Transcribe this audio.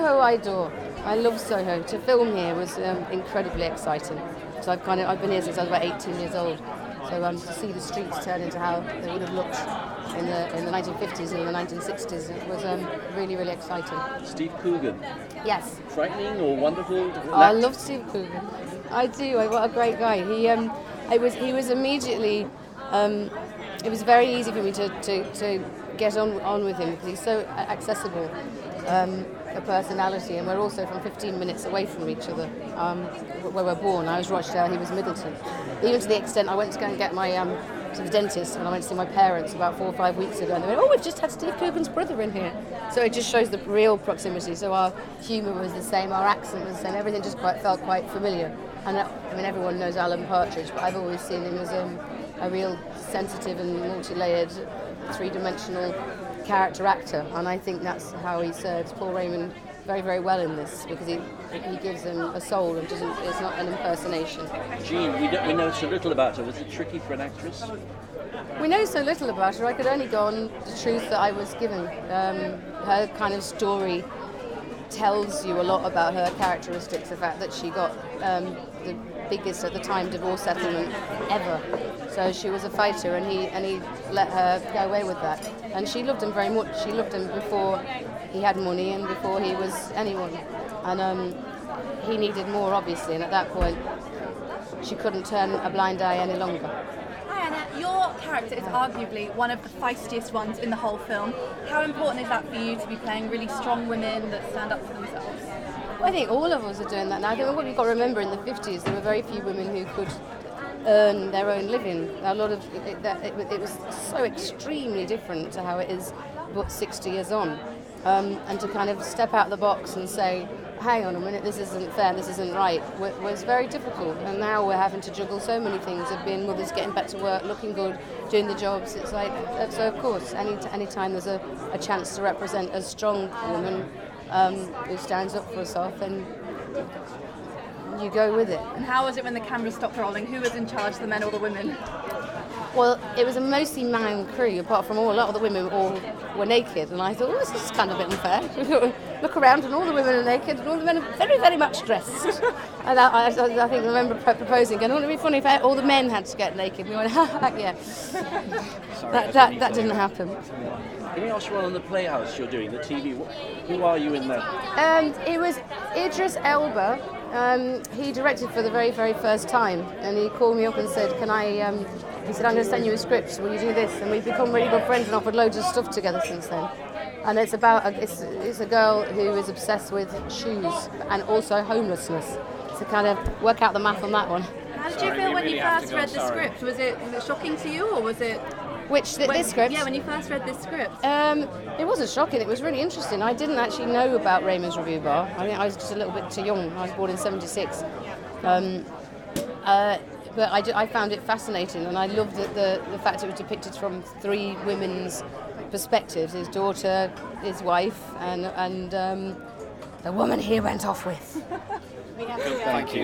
Soho I adore. I love Soho. To film here was incredibly exciting. So I've been here since I was about 18 years old. So to see the streets turn into how they would have looked in the 1950s and the 1960s, it was really, really exciting. Steve Coogan. Yes. Frightening or wonderful? I love Steve Coogan. I do. What a great guy. He was immediately. It was very easy for me to get on with him because he's so accessible, a personality, and we're also from 15 minutes away from each other. Where we're born, I was Rochdale, he was Middleton. Even to the extent I went to go and get my to the dentist when I went to see my parents about 4 or 5 weeks ago, and they went, "Oh, we've just had Steve Coogan's brother in here." So it just shows the real proximity. So our humour was the same, our accent was the same, everything just felt quite familiar. And I mean, everyone knows Alan Partridge, but I've always seen him as a real sensitive and multi-layered, three-dimensional character actor, and I think that's how he serves Paul Raymond very, very well in this, because he gives him a soul and it's not an impersonation. Jean, we know so little about her. Was it tricky for an actress? We know so little about her. I could only go on the truth that I was given. Her kind of story tells you a lot about her characteristics. The fact that she got the biggest at the time divorce settlement ever. So she was a fighter, and he let her go away with that. And she loved him very much. She loved him before he had money and before he was anyone. And he needed more, obviously. And at that point, she couldn't turn a blind eye any longer. Hi Anna, your character is arguably one of the feistiest ones in the whole film. How important is that for you to be playing really strong women that stand up for themselves? Well, I think all of us are doing that now. I think what we've got to remember, in the 50s, there were very few women who could earn their own living. A lot of it was so extremely different to how it is but 60 years on. And to kind of step out of the box and say, hang on a minute, this isn't fair, this isn't right, was very difficult. And now we're having to juggle so many things of being mothers, getting back to work, looking good, doing the jobs. It's like, so of course, any time there's a chance to represent a strong woman who stands up for herself, then you go with it. And how was it when the camera stopped rolling? Who was in charge, the men or the women? Well, it was a mostly man crew, apart from a lot of the women all were naked, and I thought, oh, this is kind of a bit unfair. Look around, and all the women are naked, and all the men are very, very much dressed. And I think I remember proposing, and wouldn't it be funny if all the men had to get naked? We went, yeah. That didn't happen. Can we ask you on the Playhouse you're doing, the TV? Who are you in that? It was Idris Elba. He directed for the very, very first time, and he called me up and said, he said, I'm going to send you a script, will you do this? And we've become really good friends and offered loads of stuff together since then. And it's about, it's a girl who is obsessed with shoes and also homelessness. So kind of work out the math on that one. How did you feel when you first read the script? Was it shocking to you, or was it... This script? Yeah, when you first read this script. It wasn't shocking, it was really interesting. I didn't actually know about Raymond's Revue Bar. I think I was just a little bit too young. I was born in 76. But I found it fascinating, and I loved the fact it was depicted from three women's perspectives: his daughter, his wife, and the woman he went off with. Thank you.